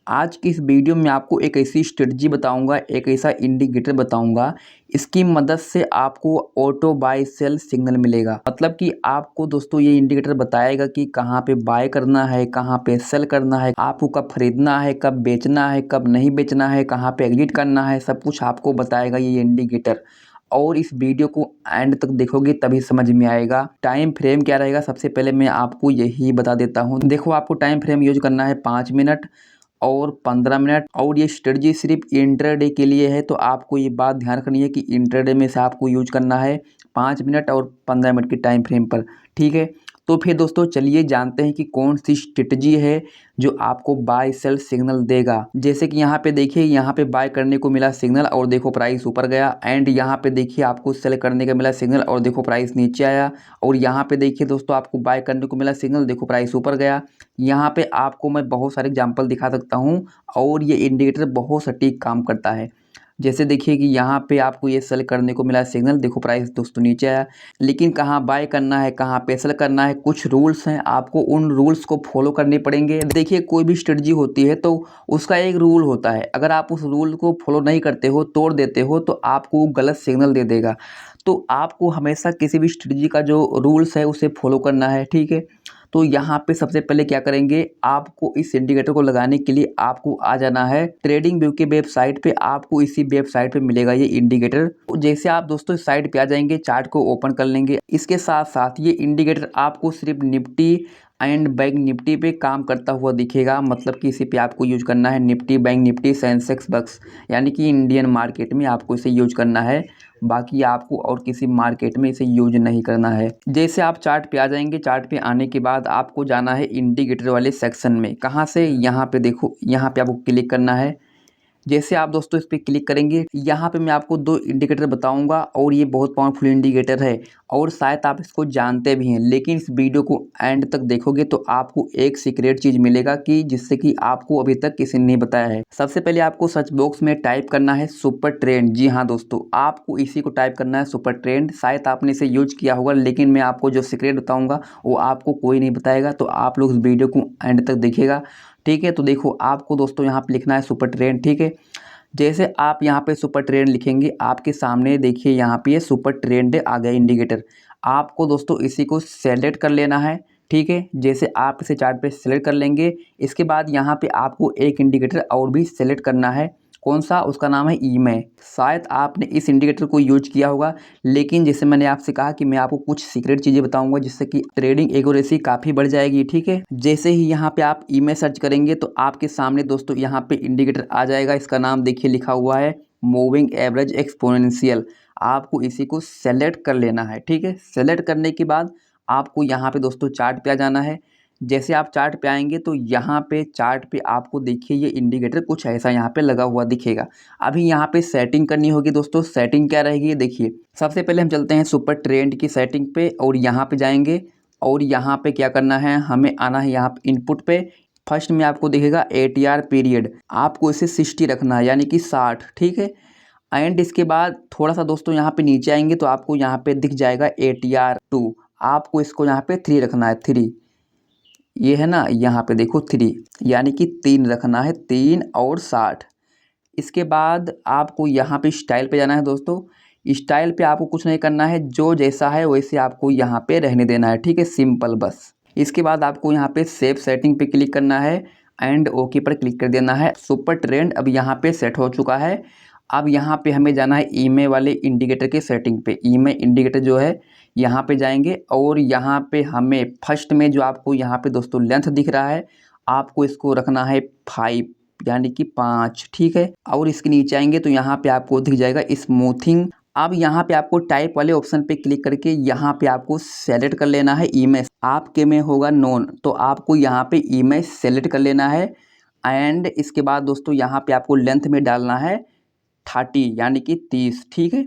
आज की इस वीडियो में आपको एक ऐसी स्ट्रेटजी बताऊंगा, एक ऐसा इंडिकेटर बताऊंगा, इसकी मदद से आपको ऑटो बाय सेल सिग्नल मिलेगा। मतलब कि आपको दोस्तों ये इंडिकेटर बताएगा कि कहाँ पे बाय करना है, कहाँ पे सेल करना है, आपको कब खरीदना है, कब बेचना है, कब नहीं बेचना है, कहाँ पे एग्जिट करना है, सब कुछ आपको बताएगा ये इंडिकेटर। और इस वीडियो को एंड तक देखोगे तभी समझ में आएगा। टाइम फ्रेम क्या रहेगा, सबसे पहले मैं आपको यही बता देता हूँ। देखो, आपको टाइम फ्रेम यूज करना है 5 मिनट और 15 मिनट, और ये स्ट्रेटजी सिर्फ इंट्राडे के लिए है। तो आपको ये बात ध्यान रखनी है कि इंट्राडे में से आपको यूज करना है 5 मिनट और 15 मिनट की टाइम फ्रेम पर। ठीक है, तो फिर दोस्तों चलिए जानते हैं कि कौन सी स्ट्रेटजी है जो आपको बाय सेल सिग्नल देगा। जैसे कि यहाँ पे देखिए, यहाँ पे बाय करने को मिला सिग्नल और देखो प्राइस ऊपर गया, एंड यहाँ पे देखिए आपको सेल करने का मिला सिग्नल और देखो प्राइस नीचे आया। और यहाँ पे देखिए दोस्तों, आपको बाय करने को मिला सिग्नल, देखो प्राइस ऊपर गया। यहाँ पे आपको मैं बहुत सारे एग्जांपल दिखा सकता हूँ और ये इंडिकेटर बहुत सटीक काम करता है। जैसे देखिए कि यहाँ पे आपको ये सेल करने को मिला सिग्नल, देखो प्राइस दोस्तों नीचे आया। लेकिन कहाँ बाय करना है, कहाँ पे सेल करना है, कुछ रूल्स हैं, आपको उन रूल्स को फॉलो करने पड़ेंगे। देखिए, कोई भी स्ट्रेटजी होती है तो उसका एक रूल होता है, अगर आप उस रूल को फॉलो नहीं करते हो, तोड़ देते हो, तो आपको गलत सिग्नल दे देगा। तो आपको हमेशा किसी भी स्ट्रेटजी का जो रूल्स है उसे फॉलो करना है। ठीक है, तो यहाँ पे सबसे पहले क्या करेंगे, आपको इस इंडिकेटर को लगाने के लिए आपको आ जाना है ट्रेडिंग व्यू के वेबसाइट पे। आपको इसी वेबसाइट पे मिलेगा ये इंडिकेटर। तो जैसे आप दोस्तों इस साइट पे आ जाएंगे, चार्ट को ओपन कर लेंगे, इसके साथ साथ ये इंडिकेटर आपको सिर्फ निफ्टी एंड बैंक निफ्टी पे काम करता हुआ दिखेगा। मतलब कि इसी पे आपको यूज करना है, निफ्टी, बैंक निफ्टी, सेंसेक्स, बक्स, यानी कि इंडियन मार्केट में आपको इसे यूज करना है। बाकी आपको और किसी मार्केट में इसे यूज नहीं करना है। जैसे आप चार्ट पे आ जाएंगे, चार्ट पे आने के बाद आपको जाना है इंडिकेटर वाले सेक्शन में। कहाँ से, यहाँ पे देखो, यहाँ पे आपको क्लिक करना है। जैसे आप दोस्तों इस पर क्लिक करेंगे, यहाँ पे मैं आपको 2 इंडिकेटर बताऊंगा और ये बहुत पावरफुल इंडिकेटर है और शायद आप इसको जानते भी हैं, लेकिन इस वीडियो को एंड तक देखोगे तो आपको एक सीक्रेट चीज़ मिलेगा कि जिससे कि आपको अभी तक किसी ने नहीं बताया है। सबसे पहले आपको सर्च बॉक्स में टाइप करना है सुपर ट्रेंड। जी हाँ दोस्तों, आपको इसी को टाइप करना है, सुपर ट्रेंड। शायद आपने इसे यूज किया होगा, लेकिन मैं आपको जो सीक्रेट बताऊँगा वो आपको कोई नहीं बताएगा। तो आप लोग इस वीडियो को एंड तक देखिएगा। ठीक है, तो देखो आपको दोस्तों यहाँ पे लिखना है सुपर ट्रेंड। ठीक है, जैसे आप यहाँ पे सुपर ट्रेंड लिखेंगे, आपके सामने देखिए यहाँ पे ये सुपर ट्रेंड आ गया इंडिकेटर। आपको दोस्तों इसी को सेलेक्ट कर लेना है। ठीक है, जैसे आप इसे चार्ट पे सेलेक्ट कर लेंगे, इसके बाद यहाँ पे आपको एक इंडिकेटर और भी सेलेक्ट करना है। कौन सा, उसका नाम है ईमे। शायद आपने इस इंडिकेटर को यूज किया होगा, लेकिन जैसे मैंने आपसे कहा कि मैं आपको कुछ सीक्रेट चीज़ें बताऊंगा जिससे कि ट्रेडिंग एक्यूरेसी काफ़ी बढ़ जाएगी। ठीक है, जैसे ही यहाँ पे आप ईमे सर्च करेंगे तो आपके सामने दोस्तों यहाँ पे इंडिकेटर आ जाएगा। इसका नाम देखिए लिखा हुआ है मूविंग एवरेज एक्सपोनेंशियल। आपको इसी को सेलेक्ट कर लेना है। ठीक है, सेलेक्ट करने के बाद आपको यहाँ पे दोस्तों चार्ट पे आ जाना है। जैसे आप चार्ट पे आएंगे तो यहाँ पे चार्ट पे आपको देखिए ये इंडिकेटर कुछ ऐसा यहाँ पे लगा हुआ दिखेगा। अभी यहाँ पे सेटिंग करनी होगी दोस्तों। सेटिंग क्या रहेगी, देखिए सबसे पहले हम चलते हैं सुपर ट्रेंड की सेटिंग पे और यहाँ पे जाएंगे। और यहाँ पे क्या करना है, हमें आना है यहाँ पे इनपुट पे। फर्स्ट में आपको दिखेगा ATR पीरियड, आपको इसे 60 रखना है, यानी कि 60। ठीक है, एंड इसके बाद थोड़ा सा दोस्तों यहाँ पे नीचे आएंगे तो आपको यहाँ पे दिख जाएगा ATR2। आपको इसको यहाँ पे 3 रखना है, 3। ये है ना, यहाँ पे देखो 3, यानी कि 3 रखना है, 3 और 60। इसके बाद आपको यहाँ पे स्टाइल पे जाना है दोस्तों। स्टाइल पे आपको कुछ नहीं करना है, जो जैसा है वैसे आपको यहाँ पे रहने देना है। ठीक है, सिंपल बस। इसके बाद आपको यहाँ पे सेव सेटिंग पे क्लिक करना है एंड ओके पर क्लिक कर देना है। सुपर ट्रेंड अब यहाँ पे सेट हो चुका है। अब यहाँ पे हमें जाना है ईमे वाले इंडिकेटर के सेटिंग पे। ईमे इंडिकेटर जो है, यहाँ पे जाएंगे और यहाँ पे हमें फर्स्ट में जो आपको यहाँ पे दोस्तों लेंथ दिख रहा है, आपको इसको रखना है 5, यानी कि 5। ठीक है, और इसके नीचे आएंगे तो यहाँ पे आपको दिख जाएगा स्मूथिंग। अब यहाँ पे आपको टाइप वाले ऑप्शन पे क्लिक करके यहाँ पे आपको सेलेक्ट कर लेना है इमेज। आपके में होगा नॉन, तो आपको यहाँ पे इमेज सेलेक्ट कर लेना है। एंड इसके बाद दोस्तों यहाँ पे आपको लेंथ में डालना है 30, यानी कि 30। ठीक है,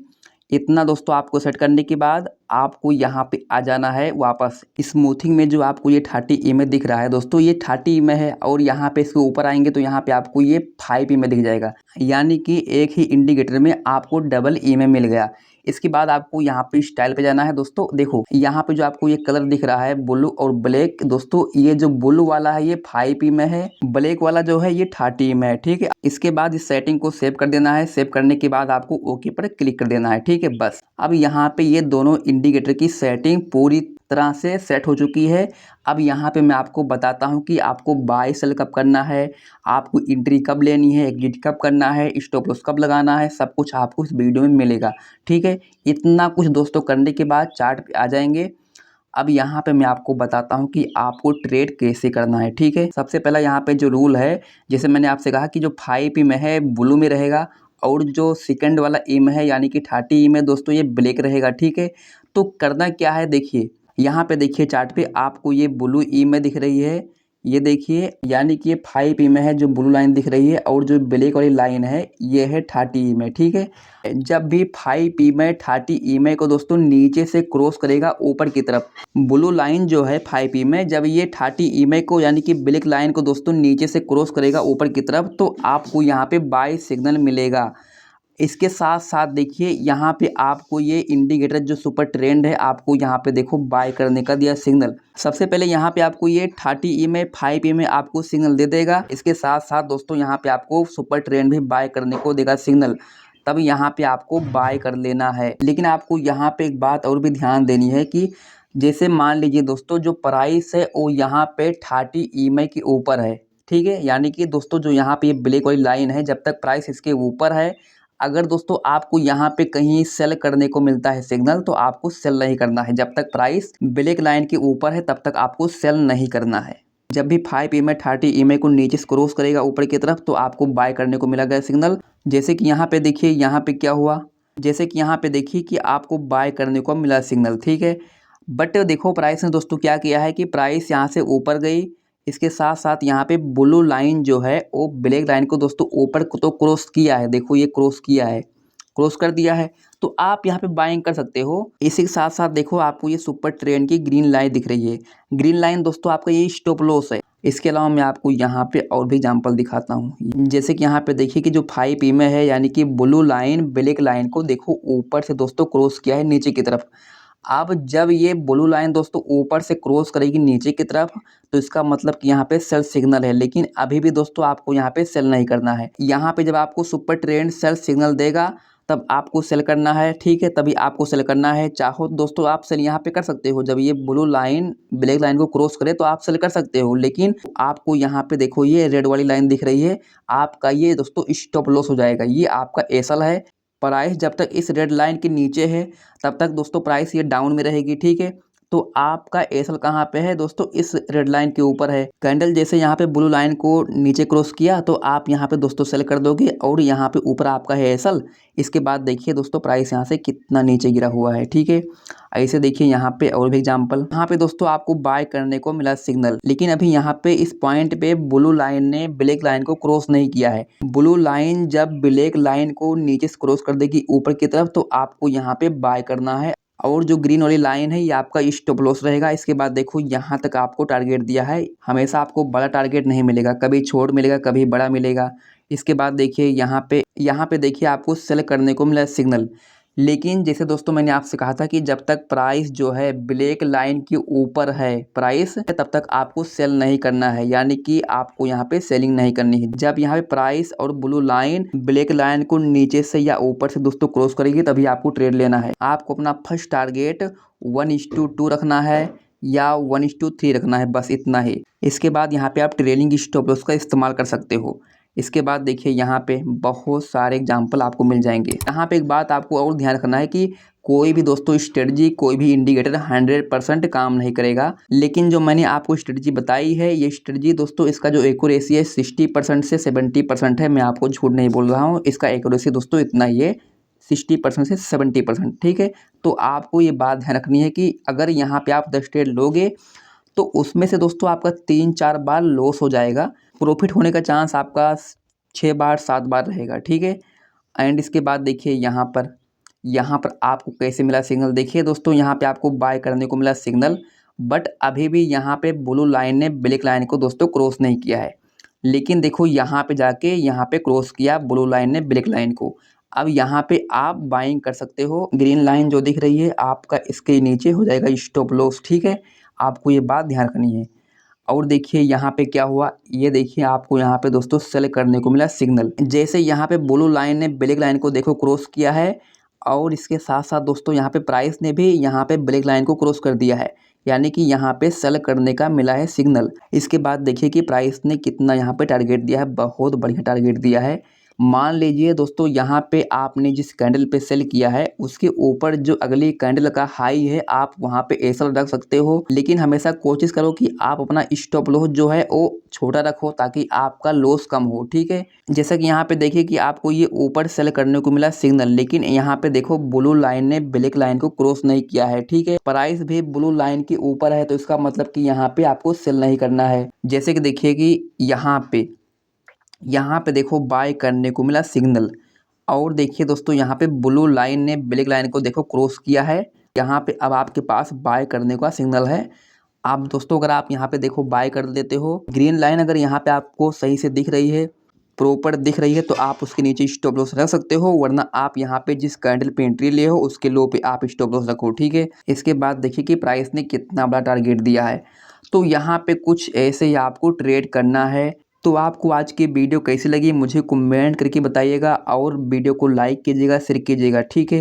इतना दोस्तों आपको सेट करने के बाद आपको यहाँ पे आ जाना है वापस स्मूथिंग में। जो आपको ये 30 इमेज दिख रहा है दोस्तों, ये 30 इमेज है और यहाँ पे इसके ऊपर आएंगे तो यहाँ पे आपको ये 5 इमेज दिख जाएगा, यानी कि एक ही इंडिकेटर में आपको डबल इमेज मिल गया। इसके बाद आपको यहाँ पे स्टाइल पे जाना है दोस्तों। देखो यहाँ पे जो आपको ये कलर दिख रहा है ब्लू और ब्लैक, दोस्तों ये जो ब्लू वाला है ये 5E में है, ब्लैक वाला जो है ये 30E में है, ठीक है। इसके बाद इस सेटिंग को सेव कर देना है। सेव करने के बाद आपको ओके पर क्लिक कर देना है, ठीक है। बस अब यहाँ पे ये दोनों इंडिकेटर की सेटिंग पूरी तरह से सेट हो चुकी है। अब यहाँ पे मैं आपको बताता हूँ कि आपको बाय सेल कब करना है, आपको एंट्री कब लेनी है, एग्जिट कब करना है, स्टॉप लॉस कब लगाना है, सब कुछ आपको इस वीडियो में मिलेगा, ठीक है। इतना कुछ दोस्तों करने के बाद चार्ट पे आ जाएंगे। अब यहाँ पे मैं आपको बताता हूँ कि आपको ट्रेड कैसे करना है, ठीक है। सबसे पहला यहाँ पे जो रूल है, जैसे मैंने आपसे कहा कि जो 5E में है ब्लू में रहेगा और जो सेकंड वाला ई में है यानी कि 30E में दोस्तों ये ब्लैक रहेगा, ठीक है। तो करना क्या है, देखिए यहाँ पे देखिए चार्ट पे आपको ये ब्लू ई में दिख रही है, ये देखिए यानी कि ये 5E में है जो ब्लू लाइन दिख रही है, और जो ब्लैक वाली लाइन है ये है 30E में, ठीक है। जब भी 5E में 30E में को दोस्तों नीचे से क्रॉस करेगा ऊपर की तरफ, ब्लू लाइन जो है 5E में जब ये 30E में को यानी कि ब्लैक लाइन को दोस्तों नीचे से क्रॉस करेगा ऊपर की तरफ, तो आपको यहाँ पे बाय सिग्नल मिलेगा। इसके साथ साथ देखिए यहाँ पे आपको ये इंडिकेटर जो सुपर ट्रेंड है आपको यहाँ पे देखो बाय करने का दिया सिग्नल। सबसे पहले यहाँ पे आपको ये 30E में 5E में आपको सिग्नल दे देगा। इसके साथ साथ दोस्तों यहाँ पे आपको सुपर ट्रेंड भी बाय करने को देगा सिग्नल, तब यहाँ पे आपको बाय कर लेना है। लेकिन आपको यहाँ पे एक बात और भी ध्यान देनी है कि जैसे मान लीजिए दोस्तों जो प्राइस है वो यहाँ पे 30E के ऊपर है, ठीक है। यानी कि दोस्तों जो यहाँ पे ये ब्लैक वाली लाइन है जब तक प्राइस इसके ऊपर है, अगर दोस्तों आपको यहाँ पे कहीं सेल करने को मिलता है सिग्नल तो आपको सेल नहीं करना है। जब तक प्राइस ब्लैक लाइन के ऊपर है तब तक आपको सेल नहीं करना है। जब भी 5E में 30E को नीचे से क्रॉस करेगा ऊपर की तरफ तो आपको बाय करने को मिला गया सिग्नल। जैसे कि यहाँ पे देखिए यहाँ पे क्या हुआ, जैसे कि यहाँ पे देखिए कि आपको बाय करने को मिला सिग्नल, ठीक है। बट देखो प्राइस ने दोस्तों क्या किया है कि प्राइस यहाँ से ऊपर गई, इसके साथ साथ यहाँ पे ब्लू लाइन जो है वो ब्लैक लाइन को दोस्तों ऊपर को तो क्रॉस किया है, देखो ये क्रॉस किया है, क्रॉस कर दिया है, तो आप यहाँ पे बाइंग कर सकते हो। इसी के साथ साथ देखो आपको ये सुपर ट्रेंड की ग्रीन लाइन दिख रही है, ग्रीन लाइन दोस्तों आपका ये स्टॉप लॉस है। इसके अलावा मैं आपको यहाँ पे और भी एग्जाम्पल दिखाता हूँ। जैसे कि यहाँ पे देखिए कि जो 5E में है यानी कि ब्लू लाइन ब्लैक लाइन को देखो ऊपर से दोस्तों क्रॉस किया है नीचे की तरफ। अब जब ये ब्लू लाइन दोस्तों ऊपर से क्रॉस करेगी नीचे की तरफ तो इसका मतलब कि यहाँ पे सेल सिग्नल है, लेकिन अभी भी दोस्तों आपको यहाँ पे सेल नहीं करना है। यहाँ पे जब आपको सुपर ट्रेंड सेल सिग्नल देगा तब आपको सेल करना है, ठीक है, तभी आपको सेल करना है। चाहो दोस्तों आप सेल यहाँ पे कर सकते हो, जब ये ब्लू लाइन ब्लैक लाइन को क्रॉस करे तो आप सेल कर सकते हो, लेकिन आपको यहाँ पे देखो ये रेड वाली लाइन दिख रही है, आपका ये दोस्तों स्टॉप लॉस हो जाएगा। ये आपका एसल है। प्राइस जब तक इस रेड लाइन के नीचे है तब तक दोस्तों प्राइस ये डाउन में रहेगी, ठीक है। तो आपका एसल कहाँ पे है दोस्तों, इस रेड लाइन के ऊपर है। कैंडल जैसे यहाँ पे ब्लू लाइन को नीचे क्रॉस किया तो आप यहाँ पे दोस्तों सेल कर दोगे और यहाँ पे ऊपर आपका है एसल। इसके बाद देखिए दोस्तों प्राइस यहाँ से कितना नीचे गिरा हुआ है, ठीक है। ऐसे देखिए यहाँ पे और भी एग्जाम्पल, यहाँ पे दोस्तों आपको बाय करने को मिला सिग्नल, लेकिन अभी यहाँ पे इस पॉइंट पे ब्लू लाइन ने ब्लैक लाइन को क्रॉस नहीं किया है। ब्लू लाइन जब ब्लैक लाइन को नीचे से क्रॉस कर देगी ऊपर की तरफ तो आपको यहाँ पे बाय करना है, और जो ग्रीन वाली लाइन है ये आपका स्टॉप लॉस रहेगा। इसके बाद देखो यहाँ तक आपको टारगेट दिया है, हमेशा आपको बड़ा टारगेट नहीं मिलेगा, कभी छोट मिलेगा कभी बड़ा मिलेगा। इसके बाद देखिए यहाँ पे देखिए आपको सेल करने को मिला सिग्नल, लेकिन जैसे दोस्तों मैंने आपसे कहा था कि जब तक प्राइस जो है ब्लैक लाइन के ऊपर है प्राइस तब तक आपको सेल नहीं करना है, यानी कि आपको यहाँ पे सेलिंग नहीं करनी है। जब यहाँ पे प्राइस और ब्लू लाइन ब्लैक लाइन को नीचे से या ऊपर से दोस्तों क्रॉस करेगी तभी आपको ट्रेड लेना है। आपको अपना फर्स्ट टारगेट 1:2 रखना है या 1:3 रखना है, बस इतना ही। इसके बाद यहाँ पे आप ट्रेलिंग स्टॉप लॉस का इस्तेमाल कर सकते हो। इसके बाद देखिए यहाँ पे बहुत सारे एग्जाम्पल आपको मिल जाएंगे। यहाँ पे एक बात आपको और ध्यान रखना है कि कोई भी दोस्तों स्ट्रेटजी कोई भी इंडिकेटर 100% काम नहीं करेगा, लेकिन जो मैंने आपको स्ट्रेटजी बताई है ये स्ट्रेटजी दोस्तों इसका जो एक्यूरेसी है 60% से 70% है। मैं आपको झूठ नहीं बोल रहा हूँ, इसका एक्यूरेसी दोस्तों इतना ही है 60% से 70%, ठीक है। तो आपको ये बात ध्यान रखनी है कि अगर यहाँ पे आप 10 ट्रेड लोगे तो उसमें से दोस्तों आपका 3-4 बार लॉस हो जाएगा, प्रॉफिट होने का चांस आपका 6 बार 7 बार रहेगा, ठीक है। एंड इसके बाद देखिए यहाँ पर आपको कैसे मिला सिग्नल, देखिए दोस्तों यहाँ पे आपको बाय करने को मिला सिग्नल, बट अभी भी यहाँ पे ब्लू लाइन ने ब्लैक लाइन को दोस्तों क्रॉस नहीं किया है, लेकिन देखो यहाँ पे जाके यहाँ पे क्रॉस किया ब्लू लाइन ने ब्लैक लाइन को। अब यहाँ पे आप बाइंग कर सकते हो। ग्रीन लाइन जो दिख रही है आपका इसके नीचे हो जाएगा स्टॉप लॉस, ठीक है। आपको ये बात ध्यान रखनी है। और देखिए यहाँ पे क्या हुआ, ये देखिए आपको यहाँ पे दोस्तों सेल करने को मिला सिग्नल। जैसे यहाँ पे ब्लू लाइन ने ब्लैक लाइन को देखो क्रॉस किया है, और इसके साथ साथ दोस्तों यहाँ पे प्राइस ने भी यहाँ पे ब्लैक लाइन को क्रॉस कर दिया है, यानी कि यहाँ पे सेल करने का मिला है सिग्नल। इसके बाद देखिए कि प्राइस ने कितना यहाँ पे टारगेट दिया है, बहुत बढ़िया टारगेट दिया है। मान लीजिए दोस्तों यहाँ पे आपने जिस कैंडल पे सेल किया है उसके ऊपर जो अगली कैंडल का हाई है आप वहाँ पे ऐसा रख सकते हो, लेकिन हमेशा कोशिश करो कि आप अपना स्टॉप लॉस जो है वो छोटा रखो ताकि आपका लॉस कम हो, ठीक है। जैसा कि यहाँ पे देखिए कि आपको ये ऊपर सेल करने को मिला सिग्नल, लेकिन यहाँ पे देखो ब्लू लाइन ने ब्लैक लाइन को क्रॉस नहीं किया है, ठीक है। प्राइस भी ब्लू लाइन के ऊपर है, तो इसका मतलब कि यहाँ पे आपको सेल नहीं करना है। जैसे कि देखिए कि यहाँ पे देखो बाय करने को मिला सिग्नल, और देखिए दोस्तों यहाँ पे ब्लू लाइन ने ब्लैक लाइन को देखो क्रॉस किया है। यहाँ पे अब आपके पास बाय करने का सिग्नल है। आप दोस्तों अगर आप यहाँ पे देखो बाय कर देते हो, ग्रीन लाइन अगर यहाँ पे आपको सही से दिख रही है, प्रॉपर दिख रही है, तो आप उसके नीचे स्टॉप लॉस रख सकते हो, वरना आप यहाँ पे जिस कैंडल पे एंट्री लिए हो उसके लो पे आप स्टॉप लॉस रखो, ठीक है। इसके बाद देखिए कि प्राइस ने कितना बड़ा टारगेट दिया है, तो यहाँ पे कुछ ऐसे ही आपको ट्रेड करना है। तो आपको आज की वीडियो कैसी लगी मुझे कमेंट करके बताइएगा, और वीडियो को लाइक कीजिएगा, शेयर कीजिएगा, ठीक है।